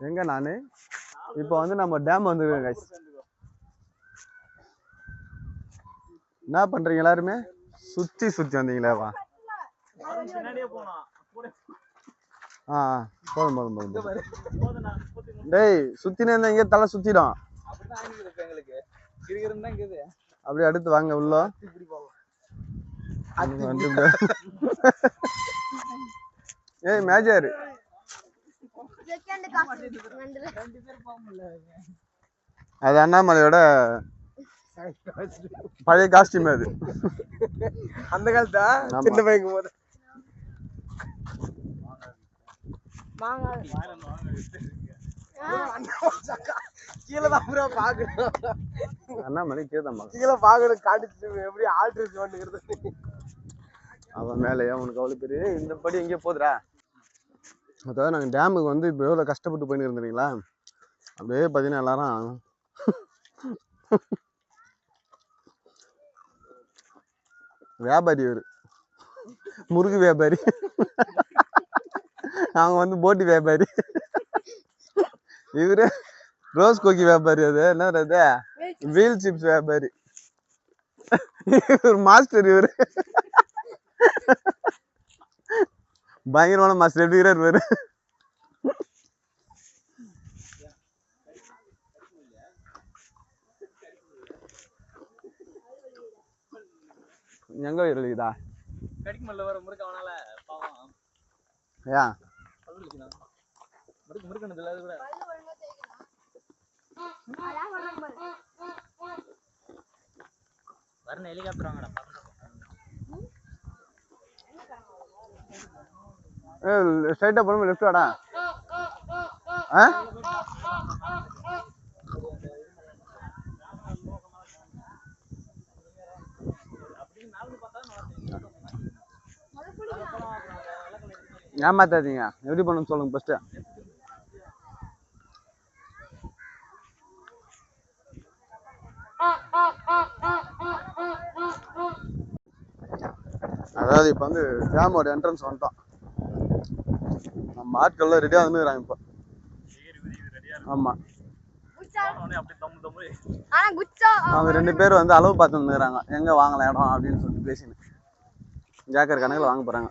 எங்க நானு இப்போ வந்து நம்ம டேம் வந்துருக்கோம் गाइस. என்ன பண்றீங்க எல்லாருமே? சுத்தி வந்தீங்களா? வா போதும் டேய் சுத்தினே இருந்தா இங்க தலை சுத்திடும். அப்படியே அடுத்து வாங்க உள்ள. ஏய் மேஜர் அது அண்ணாமலையோட பழைய காஸ்டியூம் அது. அந்த காலத்தா சின்ன பையன் போது கீழதான் பாக்கணும். அண்ணாமலை கீழே பாக்கணும் காட்டுச்சு எப்படி ஆல்ட்ரேஷன் பண்ணுகிறது. அவன் மேலேயே உனக்கு அவ்வளோ பெரிய இந்த படி எங்கேயோ போதுடா. அதாவது நாங்கள் டேமுக்கு வந்து இப்போ எவ்வளோ கஷ்டப்பட்டு போயின்னு இருந்தீங்களா, அப்படியே பார்த்தீங்கன்னா எல்லாரும் வியாபாரி இவர் முருகு வியாபாரி, அவங்க வந்து போட்டி வியாபாரி, இவரு ரோஸ் கோக்கி வியாபாரி, அது என்ன அது வீல் சிப்ஸ் வியாபாரி, இவர் மாஸ்டர், இவரு பயங்கரமான மாஸ்டர். எப்படி இருப்பாரு? எங்க இருக்குதா கடிக்குமல்ல வர முறுக்கு அவனால பாவம். ஏன் முறுக்குனதுல அது கூட வரணும். ஹெலிகாப்டர் வாங்கடா. ஸ்ட்ரைட்டா போகணும், லெஃப்ட் வாடா. ஏமாத்தாதீங்க, எப்படி பண்ணணும் சொல்லுங்க ஃபர்ஸ்ட். அதாவது இப்போ வந்து டேமோட என்ட்ரன்ஸ் வந்துட்டோம். நம்ம ஆட்கள்லாம் ரெடியாக வந்துக்கிறாங்க இப்போ. ஆமாம், அவங்க 2 பேர் வந்து அளவு பார்த்து வந்துக்கிறாங்க, எங்கே வாங்கலாம் இடம் அப்படின்னு சொல்லிட்டு பேசின்னு ஜாக்கர் கணக்கில் வாங்க போகிறாங்க.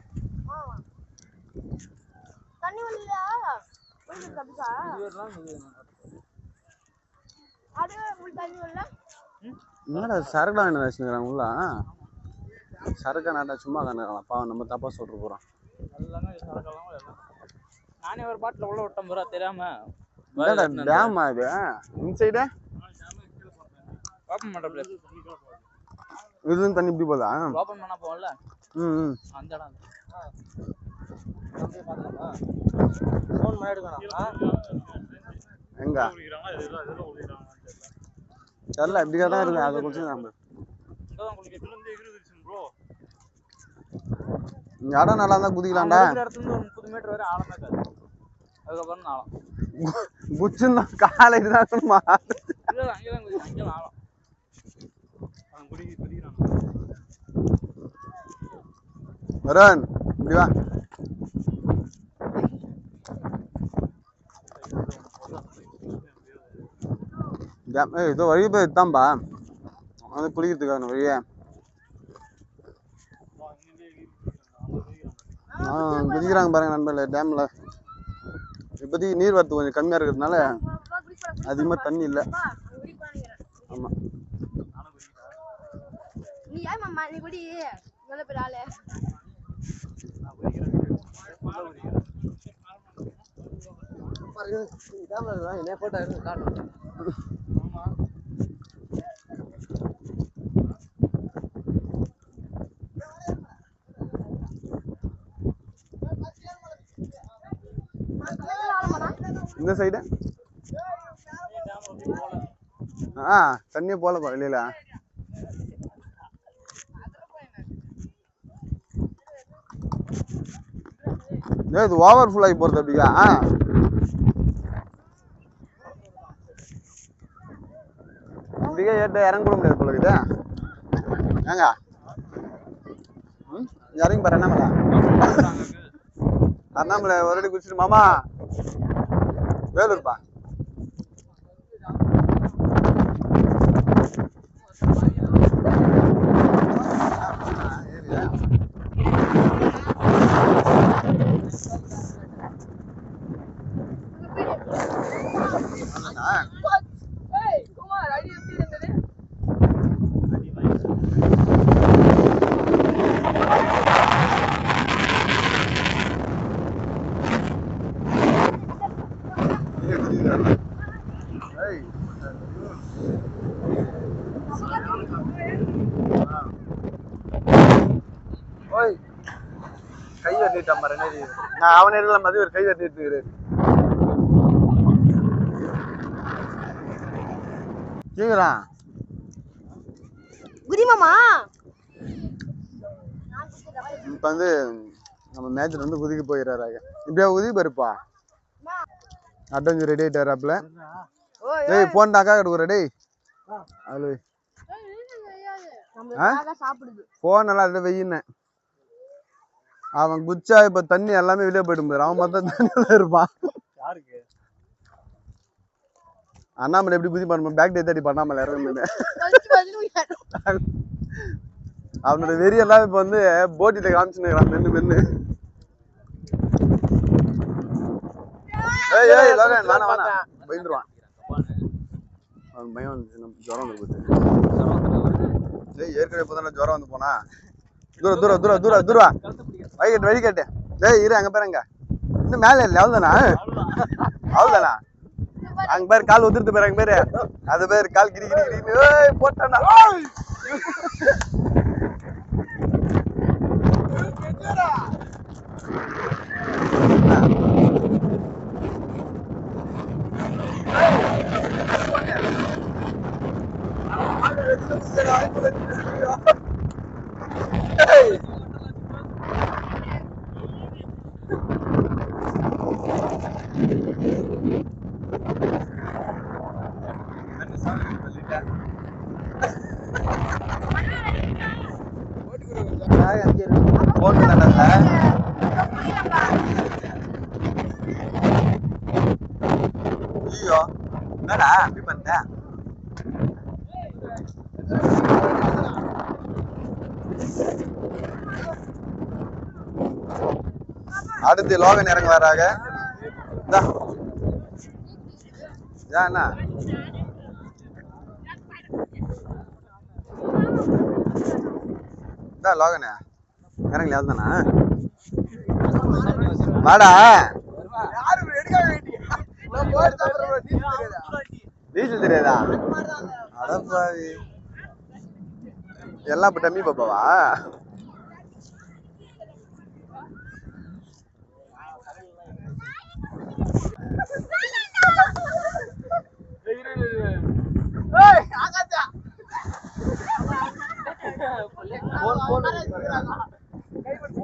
என்னடா சரக்குலாம் என்ன வச்சுக்கிறாங்க உள்ள? சரக்கா நாட்டா சும்மா காணுறாங்களா? பாவம், நம்ம தப்பா சொல்லிட்டு போறோம். நானே ஒரு பாட்டில் உள்ள விட்டேன் ப்ரோ தெரியாம. டேம் அது இன்சைடு ஓபன் பண்ற பிளேஸ். இதுல தண்ணி இப்படி போதா? ஓபன் பண்ணா போவல. அந்த இடம். அப்படியே பார்த்தா ஃபோன் பண்ணி எடுக்கணும். எங்க ஊறிறாங்க இதெல்லாம் ஊறிறாங்க தெரியல. இப்படியே தான் இருக்கு. அதை குடிச்சு நம்ம உங்களுக்கு இதுல இருந்து ப்ரோ. இந்த இடம் நல்லா இருந்தா குதிக்கலாம்டா. இந்த இடத்துல இருந்து 30 மீட்டர் வரை ஆழமா இருக்காது. அதுக்கப்புறம் ஆழம் குச்சின்னா காலை இதுதான்மா. இல்ல அங்கதான் குதிக்கலாம், அங்க ஆழம். அவன் குதிக்கிறான். வரன் இப்படி வா. இதோ வழி போய் தான்பா வந்து குளிக்கிறதுக்கான வழியே. குதிக்கிறாங்க பாருங்க நண்பர்களே. டேம்ல இப்போதைக்கு நீர் வரத்து கொஞ்சம் கம்மியா இருக்கிறதுனால அதிகமா தண்ணி இல்லை. ஆமா, இந்த சைடு தண்ணியே போலப்பா வெளியில. இது ஓவர் ஃபுல் ஆகி போறது அப்படியா? அப்படியே ஏற்ற இறங்க கூட முடியாது போல இருக்குது. ஏங்க இறங்கி பாரு என்ன மேல அண்ணாமலை ஒரு அடி குடிச்சிட்டு மாமா வேலூர்ப்பா. கை வெட்டிட்டான் பாரு. நான் அவன் இடத்துல மதிய ஒரு கை வெட்டிட்டு கேக்குறான் குதிமாமா. இப்ப வந்து நம்ம மேட்ச்ல வந்து குதிக்க போயிடுறாரு. இப்படியா குதி பாருப்பா. அட்வென்ச்சர் ரெடி ஆயிட்டாராப்ல. டேய் போன்டாக்கா எடுக்குற டேய். அலு போன் எல்லாம் அதை வெயின்னு அவன் குச்சா இப்ப தண்ணி எல்லாமே வெளியே போயிடும் பாரு. அவன் மட்டும் தண்ணியில இருப்பான். அண்ணாமலை எப்படி குதி பண்ணுமா பேக் டே தேடி பண்ணாமல இறங்குன்னு அவனோட வெறி எல்லாம் இப்ப வந்து போட்டில காமிச்சுன்னு மென்னு மென்னு. பயந்துருவான். அவன் பயம் வந்துச்சு. ஜுரம் வந்து ஏற்கனவே இப்பதான ஜுரம் வந்து போனா. தூரம் தூரம் தூரம் தூரம் தூரம் வழிகட்டு வழிகட்டு. டேய் இரு அங்க பாருங்க. இன்னும் மேல இல்லை அவ்வளவுதானா? அவ்வளவுதானா? அங்க பேர் கால் உதிர்த்து பேரு. அங்க பேரு அது பேர் கால் கிரி கிரி கிரி போட்டானா. ஐயோ என்னடா அப்படி பண்ண? அடுத்து லோகன் இறங்க வராங்க. லோகனே இறங்கல அதுதானா? வாடா நீச்சல் தெரியாதா? அடப்பாவி எல்லாம் இப்ப டம்மி பாப்பாவா?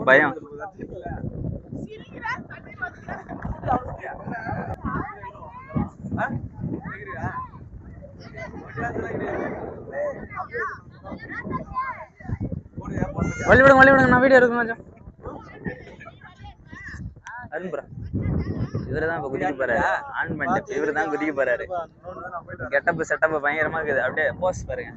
பயம் வழி விடுங்க நான் வீடியோ எடுக்க கொஞ்சம் அரும்புறா. இவருதான் இப்ப குதிக்க போறாரு. ஆன் பண்ணிட்டு இவரு தான் குதிக்க போறாரு. கெட்டப்பு செட்டப்பு பயங்கரமா இருக்குது. அப்படியே போஸ் பாருங்க.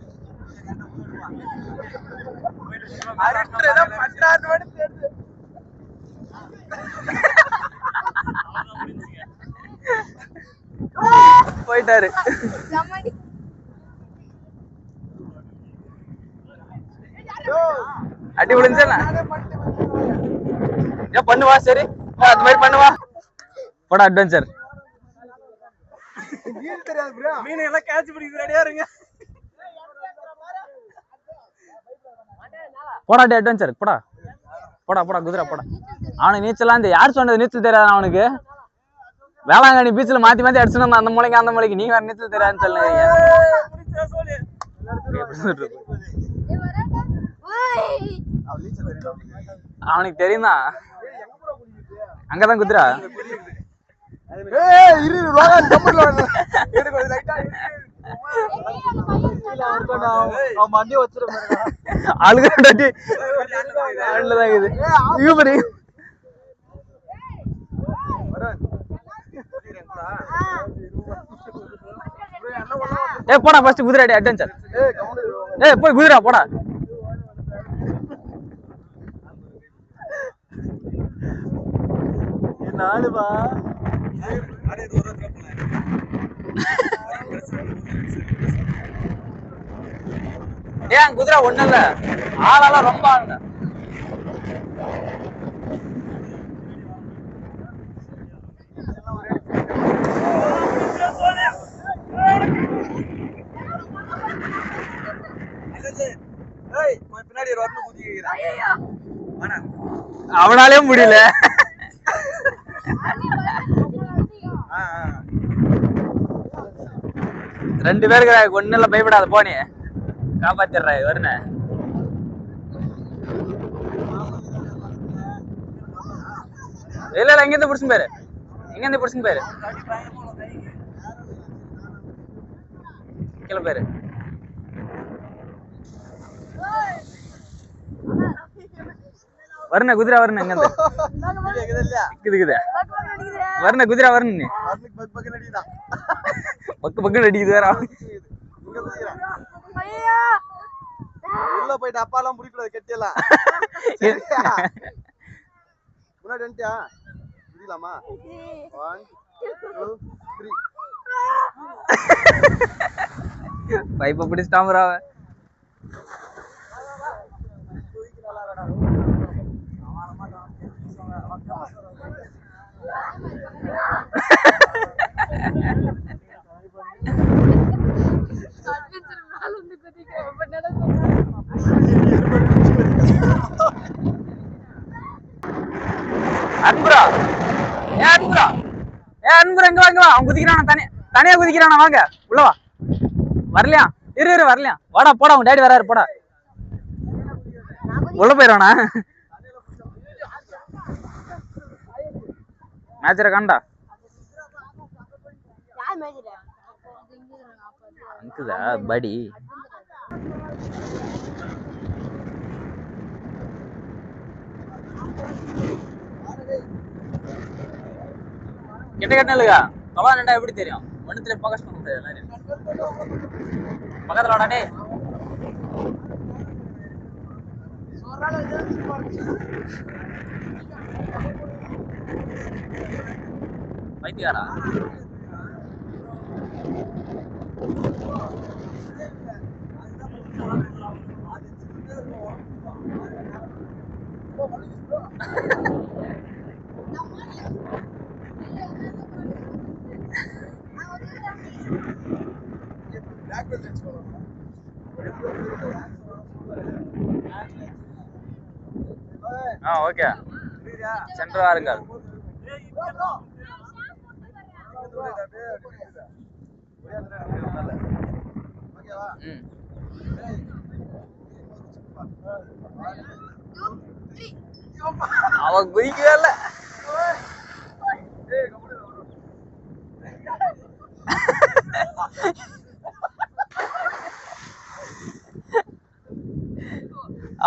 போயிட்டாரு. அடி விழுந்துச்சா பண்ணுவா. சரி அது மாதிரி பண்ணுவா. போடா அட்வென்ச்சர். மீன் எல்லாம் கேட்ச் பிடிக்கிறது ரெடியா இருங்க. போடா அட்வென்ச்சர் போடா போடா போடா குதிரை போடா. அவனுக்கு நீச்சலாம் இந்த யார் சொன்னது நீச்சல் தெரியாது அவனுக்கு? வேளாங்கண்ணி பீச்சில் மாத்தி மாத்தி அடிச்சுன்னு அந்த மூளைக்கு அந்த மூளைக்கு. நீங்க வேற நீச்சல் தெரியாதுன்னு சொல்லுங்க. அவனுக்கு தெரியும் தான். அங்கதான் குதிரா. ஏய் போடா ஃபர்ஸ்ட் குதிரை அடி அட்வென்ச்சர். ஏய் போய் குதிரை போடா. நாலுவா ஏன் குதிரை ஒண்ணு இல்ல, ஆளெல்லாம் ரொம்ப ஆளுங்க. அவனாலே முடியல. ரெண்டு பேருக்கு ஒண்ணு இல்ல, பயப்படாத போனே காப்பாத்திடுற வருண. இல்ல இல்ல இங்க இருந்து புடிச்சுன்னு போயிரு, இங்க இருந்து புடிச்சுன்னு போயிரு, கீழே போயிரு. வருண குதிரை வருண இங்க இருந்து இருக்குது வருண குதிரை வருண நீ பக்கு பக்கு அடிக்குது வேற. உள்ள போயிட்டு அப்பாலாம் முடிக்கூடாது கெட்டியெல்லாம். முன்னாடி வந்துட்டியா முடியலாமா? 1 2 3 பைப்பை பிடிச்சிட்டாம அவன். அன்புரா ஏன் அன்புரா, ஏன் அன்புரா எங்க வாங்க, அவன் குதிக்கிறானா, தனியா குதிக்கிறானா, வாங்க உள்ள வா. வரலையா, இரு வரலையா, வாடா போடா, உங்க டேடி வராரு போடா. உள்ள போயிடுவானா மேட்சரை காண்டா அங்குதா படி. கிட்ட கட்டினலுக்கா தொலை ரெண்டா எப்படி தெரியும், ஒண்ணுத்துல ஃபோக்கஸ் பண்ண முடியாது எல்லாரும். பக்கத்துல வாடா டேய். பைத்தியாரா ஓகே சென்று வாருங்கள். அவன் குதிக்கவே இல்ல.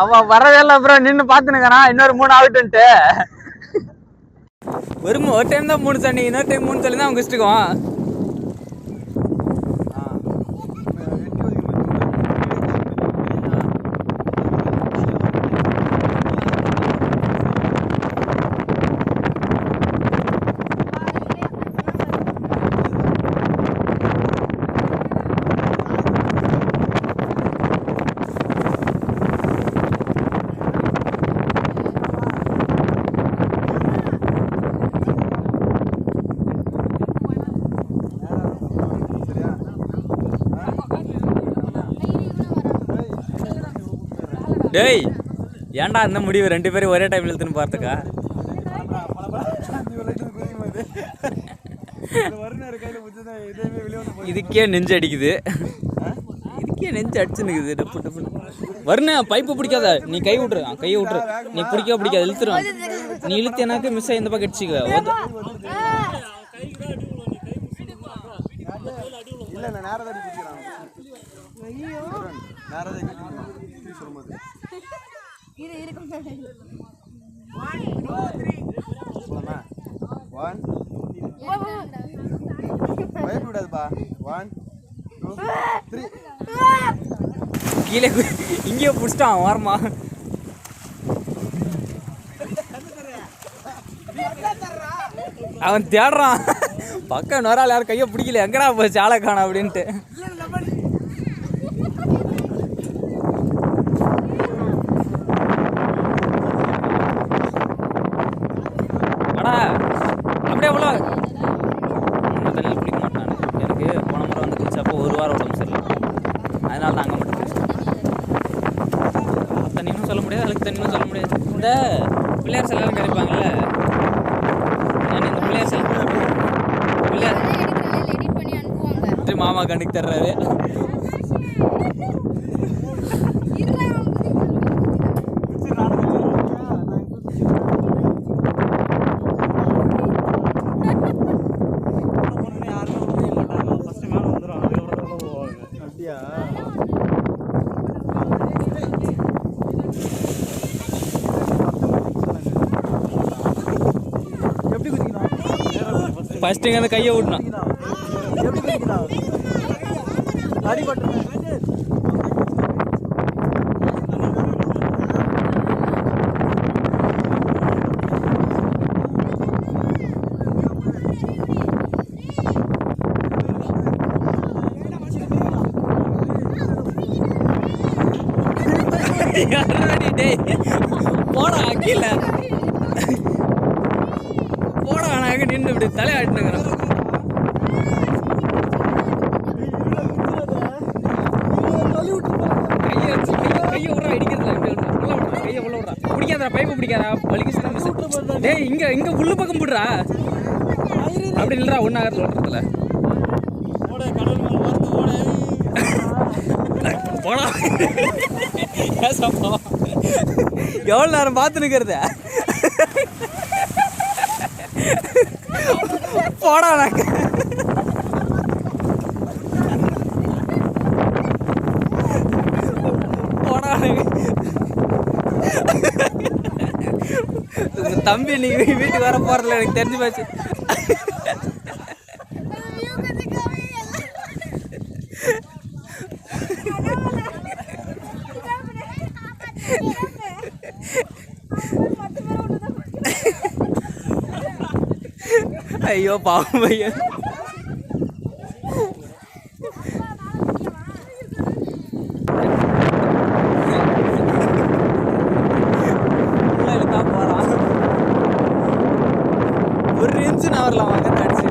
அவன் வரவே இல்லை, அப்புறம் நின்று பாத்துனுக்கிறான். இன்னொரு 3 ஆகட்டுன்ட்டு ஒரு டைம் தான் 3 தண்ணி, இன்னொரு டைம் 3 தள்ளி தான் அவன் குடிச்சிட்டுக்குவான். டேய் ஏன்டா இந்த முடிவு 2 பேரும் ஒரே டைம்ல இழுத்துன்னு பார்த்தக்கா? இதுக்கே நெஞ்சு அடிக்குது, இதுக்கே நெஞ்சு அடிச்சுன்னுக்குது. டப்பு டப்புன்னு வருண பைப்பு பிடிக்காத, நீ கை விட்டுரு, கையை விட்டுரு, நீ பிடிக்க பிடிக்காது இழுத்துரும். நீ இழுத்தேனாக்க மிஸ் ஆகி இந்த பக்கம் அடிச்சுக்க. பயப்படாதுப்பா. 1 கீழே இங்கேயே பிடிச்சிட்டான் வாரமா. அவன் தேடுறான் பக்கம் நோரால் யாரும் கையை பிடிக்கல, எங்கடா போச்சு ஆளை காணோம் அப்படின்ட்டு. அடா அப்படியே எவ்வளோ நம்ம தண்ணியில் குளிக்க மாட்டானு. எனக்கு போன முறை வந்து குளிச்சப்போ 1 வாரம் உடம்பு சரியில்லை, அதனால தான் அங்கே மட்டும் குளிச்சேன். தண்ணியும் சொல்ல முடியாது, அதுக்கு தண்ணியும் சொல்ல முடியாது. இந்த பிள்ளையார் சிலைலாம் கிடைப்பாங்கல்ல, நான் இந்த பிள்ளையார் சிலை பிள்ளையார் மாமா கண்டுக்கு தர்றாரு. ஃபர்ஸ்ட் இங்கே அந்த கையை விடணும். போடா கீழே போடா, நாங்க நின்று இப்படி தலையாட்டுங்கிறோம். கையை விட்றா, இடிக்கிறதுல கையை உள்ள விட்றா, பிடிக்காதா பைப்பு பிடிக்காதா வலிக்கு. டேய் இங்க உள்ள பக்கம் போடுறா, அப்படி இல்லைடா ஒன்னாகிறது ஓட்டுறதுல போடா. எவ்வளோ நேரம் பார்த்து நிற்கிறது, போடா எனக்கு போடா. தம்பி நீ வீட்டுக்கு வர போறதில்ல, எனக்கு தெரிஞ்சு போச்சு. ஐயோ பாவம் பையன். போறான் ஒரு இன்ச்சு நான் வரலாம் வாங்க அடிச்சு.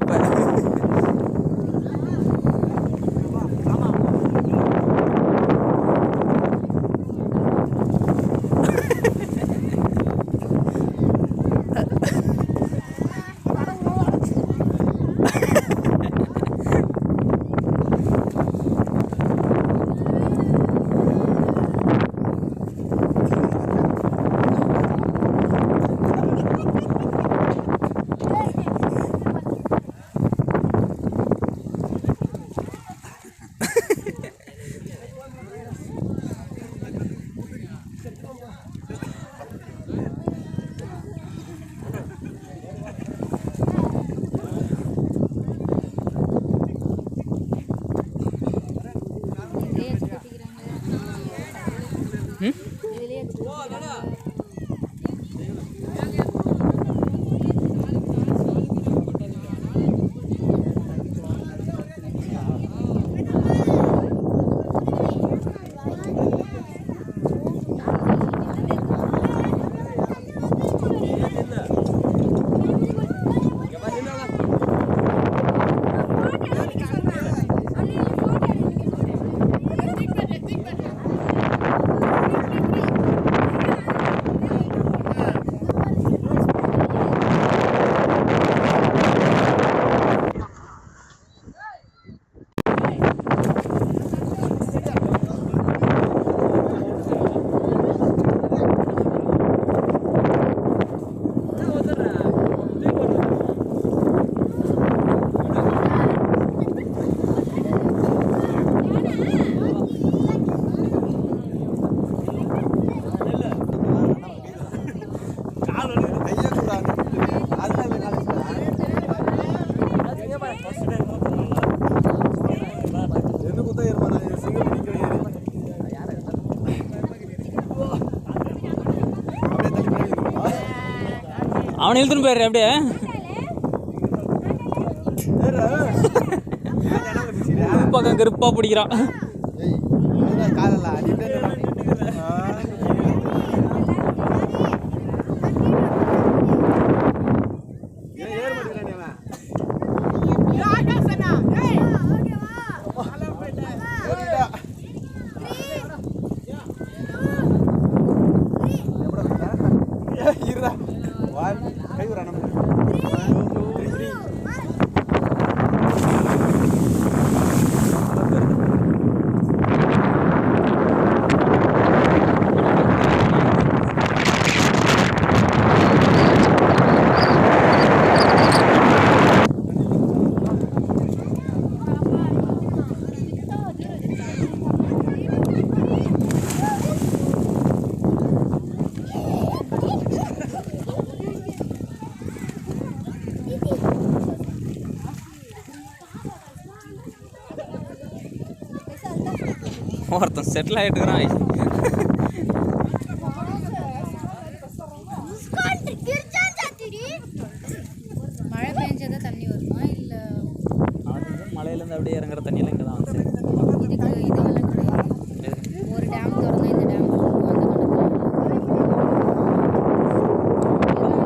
அவனை இழுத்துன்னு போயிடுற அப்படியே. பக்கம் கருப்பா பிடிக்கிறான். ஒருத்தன் செட்டில் ஆகிட்டுக்கிறான். மழை பெஞ்சதா தண்ணி வருமா இல்லை மலையிலேருந்து அப்படியே இறங்குற தண்ணியெல்லாம் இங்கே தான் வந்து இதுக்கு இதெல்லாம் கிடையாது. ஒரு டேம் திறந்தா இந்த டேம்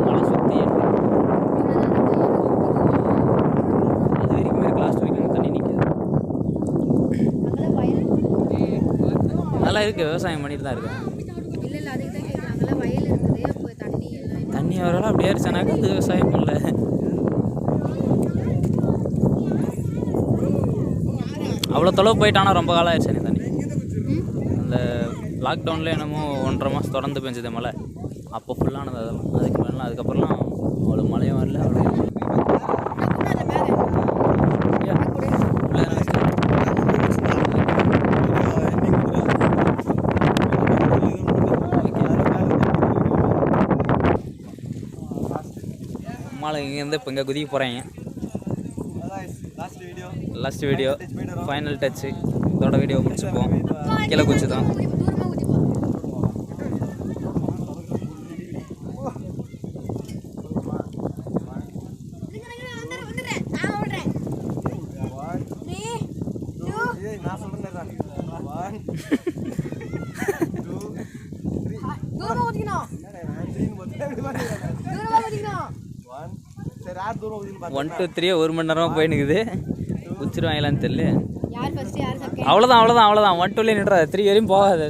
மலை சுற்றி அது வரைக்கும் லாஸ்ட் வரைக்கும் தண்ணி நிற்கிது. நல்லா இருக்குது, விவசாயம் பண்ணிட்டு தான் இருக்கு. இல்லை இல்லை அதுக்கு தான் கேட்குறாங்கல்ல, வயல் இருக்குது, அப்போ தண்ணி எல்லாம் தண்ணி வரலாம் அப்படியே அடிச்சானாக்கா அது விவசாயம் பண்ணல. அவ்வளோ தொலைவு போயிட்டானா ரொம்ப காலம் ஆயிடுச்சு நீ தண்ணி. அந்த லாக்டவுனில் என்னமோ 1.5 மாதம் தொடர்ந்து பெஞ்சது மழை, அப்போ ஃபுல்லானது அதெல்லாம். அதுக்கு மேலாம் அதுக்கப்புறம்லாம் அவ்வளோ மழையும் வரல. அவ்வளோ மழை இங்கேருந்து இப்போ இங்கே குதிக்க போகிறேங்க. Last video final Dutch. இதோட வீடியோ முடிச்சுப்போம். கீழே குச்சி தான். ஒன் டூ 3 1 மணி நேரமாக போயினுக்குது. குச்சிருவாங்களான்னு தெரியல. அவ்வளோதான் 1 2 நின்றா 3 வரையும் போகாது.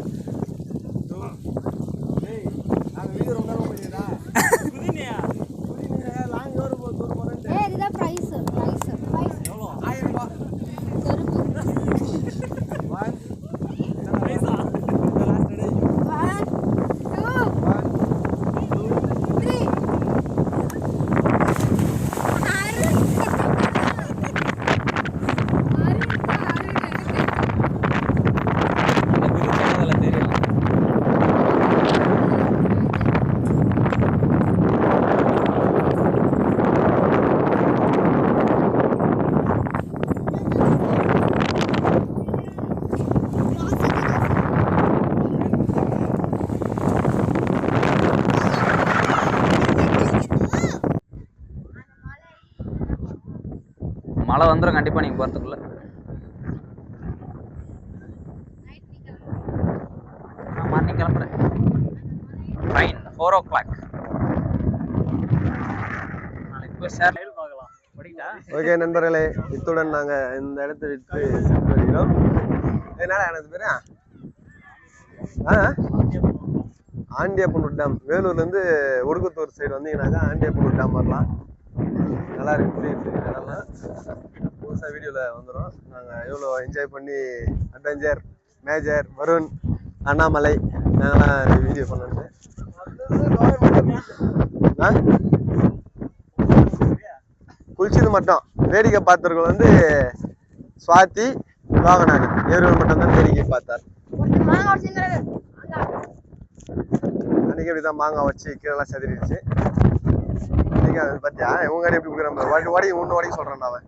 மழை வந்துடும் கண்டிப்பாக நீங்கள் போகிறதுக்குள்ள. நான் மார்னிங் கிளம்புறேன். Train 4 o'clock. நாளைக்கு போய் சேர் பார்க்கலாம். படிக்கிட்டா? ஓகே நண்பர்களே, இத்துடன் நாங்கள் இந்த இடத்தை விட்டு சென்று வருகிறோம். என்னால் எனக்கு பேர் ஆண்டியப்பனூர் டேம். வேலூர்லேருந்து ஒடுக்குத்தூர் சைடு வந்தீங்கன்னாக்கா ஆண்டியப்பனூர் டேம் வரலாம். நல்லா இருக்கு. இடம்லாம் புதுசாக வீடியோவில் வந்துடும். நாங்கள் எவ்வளோ என்ஜாய் பண்ணி அட்வென்ச்சர் மேஜர் வருண் அண்ணாமலை நாங்களாம் வீடியோ பண்ணோன்னு குளிச்சது மட்டும் வேடிக்கை பார்த்தவர்கள் வந்து சுவாதி லோகநாதி இவர்கள் மட்டும்தான் வேடிக்கை பார்த்தார். அன்னைக்கு இப்படிதான் மாங்காய் வச்சு கீழெல்லாம் செதறிடுச்சு. பார்த்தியா இவங்க எப்படி கொடுக்குறான் வாடி ஒன்று வாடி சொல்கிறான். அவன்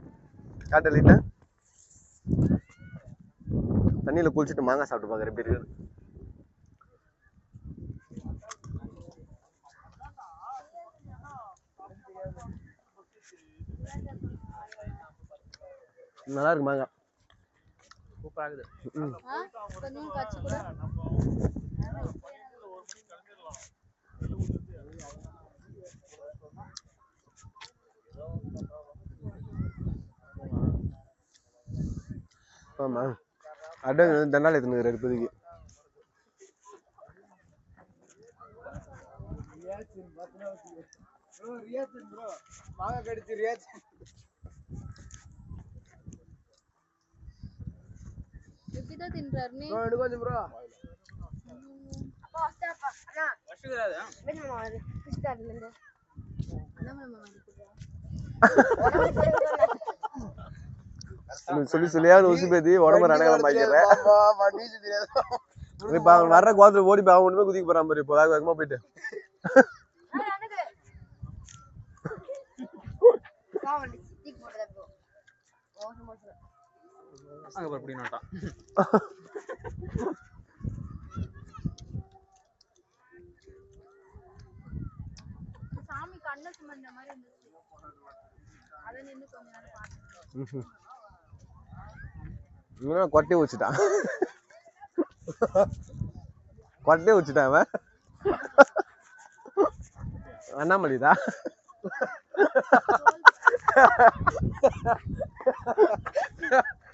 காட்டலிட்ட தண்ணியில் குளிச்சுட்டு மாங்காய் சாப்பிட்டு பார்க்குற எப்படி இருக்குது. நல்லா இருக்கு மாங்காய். சூப்பரா இருக்குது. கொஞ்சம் கச்சி கூட ஆமா அட தண்டால எடுத்துன்னு இப்போதைக்கு. மாங்காய் கடிச்சு ரியாக்ஷன் எப்படிதான் தின்றாரு நீ? கொஞ்சம் ப்ரோ சொல்லி சொல்லியாவது உசு பேத்தி உடம்பு ரணகலம் பாக்கிறேன். இப்ப அவன் வர்ற கோத்துல ஓடி போய் அவன் ஒண்ணுமே குதிக்க போறான் பாரு. இப்போ வேகமா போயிட்டு அங்க பாரு புடி நோட்டான். சாமி கண்ண சுமந்த மாதிரி இருந்துச்சு. அத நின்னு கொஞ்ச நேரம் பார்த்தேன். இவன் கொட்டை வச்சுட்டான். கொட்டை வச்சுட்டான் அவன். அண்ணாமலைதா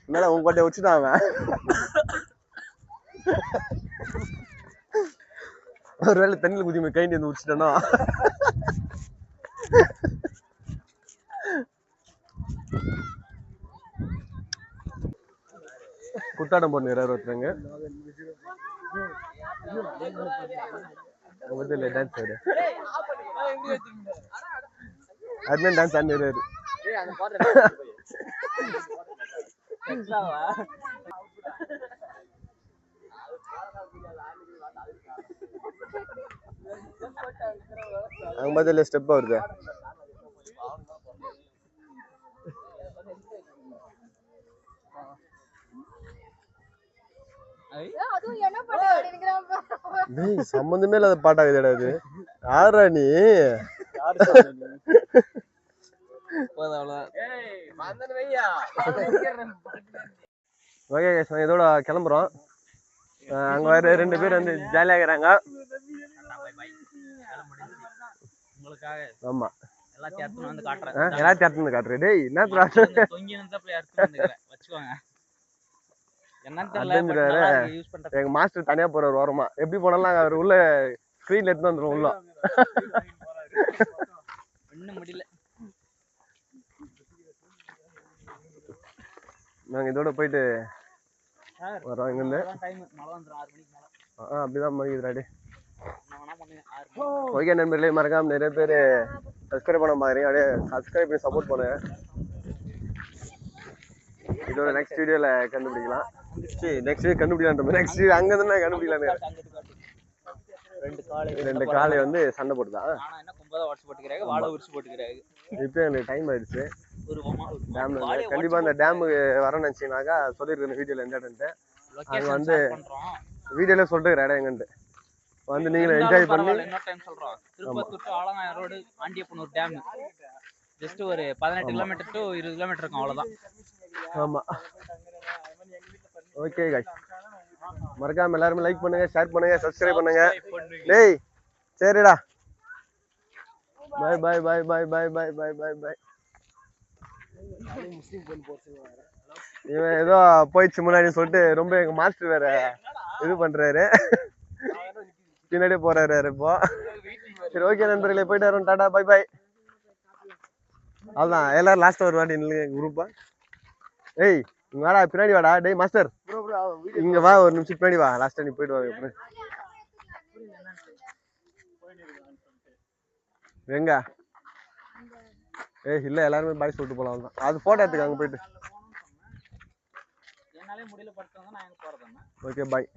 என்னடா உன் கொட்டையை வச்சுட்டான் அவன். ஒருவேளை தண்ணியில் குதி கைண்டி வந்து வச்சுட்டானோ. குத்தாட்டம் போடுறாரு ஒருத்தருங்க. டான்ஸ் ஆடு அதுமாதிரி டான்ஸ் ஆடினாரு. அங்க பதில ஸ்டெப் வருது. சம்பந்தமே இல்லாத பாட்டாகுதுடா அது. யாரா நீ? ஓகே இதோட கிளம்புறோம். அங்க வேற 2 பேர் வந்து ஜாலியா இருக்கிறாங்க. ஆமா எல்லாத்தையும் வந்து காட்டுறேன். எல்லாத்தையும் வந்து காட்டுறேன். டேய் என்ன தொங்கி வந்து போய் எடுத்து வந்துக்கிறேன் வச்சுக்கோங்க. என்னன்னு தெரியல யூஸ் பண்ற. எங்க மாஸ்டர் தனியா போறாரு ஓரமா. எப்படி போனாலும் அவர் உள்ள ஸ்கிரீன்ல எடுத்து வந்துரும் உள்ள. ஒண்ணும் முடியல. நாங்க இதோட போயிட்டு வரோம் இங்க இருந்து. டைம் மழை வந்துரும் 6 மணிக்கு மேல. அப்படிதான் மணிக்குதுடா. நான் வேணா பண்ணுங்க 6 மணி. ஓகே நண்பர்களே மறக்காம நிறைய பேர் சப்ஸ்கிரைப் பண்ண மாதிரி அப்படியே சப்ஸ்கிரைப் பண்ணி சப்போர்ட் பண்ணுங்க. இதோட நெக்ஸ்ட் வீடியோல கண்டுபிடிக்கலாம். நெக்ஸ்ட் வீடியோ கண்டுபிடிக்கலாம். நெக்ஸ்ட் வீடியோ அங்க இருந்து கண்டுபிடிக்கலாம். 2 காலை வந்து சண்டை போட்டுதான். ஆனா என்ன கும்பதா வாட்ச் போட்டுக்கறாங்க, வாளை உரிச்சு போட்டுக்கறாங்க. இப்போ எனக்கு டைம் ஆயிடுச்சு. ஒரு டேம்ல கண்டிப்பா அந்த டேமுக்கு வரணும்னு நினைச்சீங்கன்னாக்கா சொல்லிருக்கேன் வீடியோல எந்த இடம்ட்டு. அங்க வந்து வீடியோல சொல்லிட்டு இடம் எங்கன்ட்டு வந்து நீங்க என்ஜாய் பண்ணி இன்னொரு டைம் சொல்றோம். Tirupattur to Alangayam road Andiyappanur dam just ஒரு 18 கிலோமீட்டர் டு 20 கிலோமீட்டர் இருக்கும் அவ்வளவுதான். ஆமா ஓகே गाइस மறக்காம எல்லாரும் லைக் பண்ணுங்க, ஷேர் பண்ணுங்க, சப்ஸ்கிரைப் பண்ணுங்க. டேய் சரிடா. Bye bye bye bye bye bye bye bye bye. இவன் ஏதோ போயிடுச்சு முன்னாடி சொல்லிட்டு ரொம்ப எங்க மாஸ்டர் வேற இது பண்றாரு. பின்னாடியே போறாரு இப்போ. சரி ஓகே நண்பர்களே போயிட்டு வரோம். டாடா பை பை. அவ்வளோதான் எல்லாரும் லாஸ்ட் ஒரு வாட்டி நில்லுங்க குரூப்பா. ஏய் இங்க வாடா பின்னாடி வாடா. டேய் மாஸ்டர் இங்க வா ஒரு நிமிஷம் பின்னாடி வா. லாஸ்ட் நீ போயிட்டு வாங்க. எங்க ஏய் இல்ல எல்லாருமே பாய் சொல்லிட்டு போலாம். தான் அது போட்டோ எடுத்துக்க அங்க போயிட்டு. என்னாலே முடியல படுத்தவங்க நான் எங்க போறதுன்னா. Okay bye.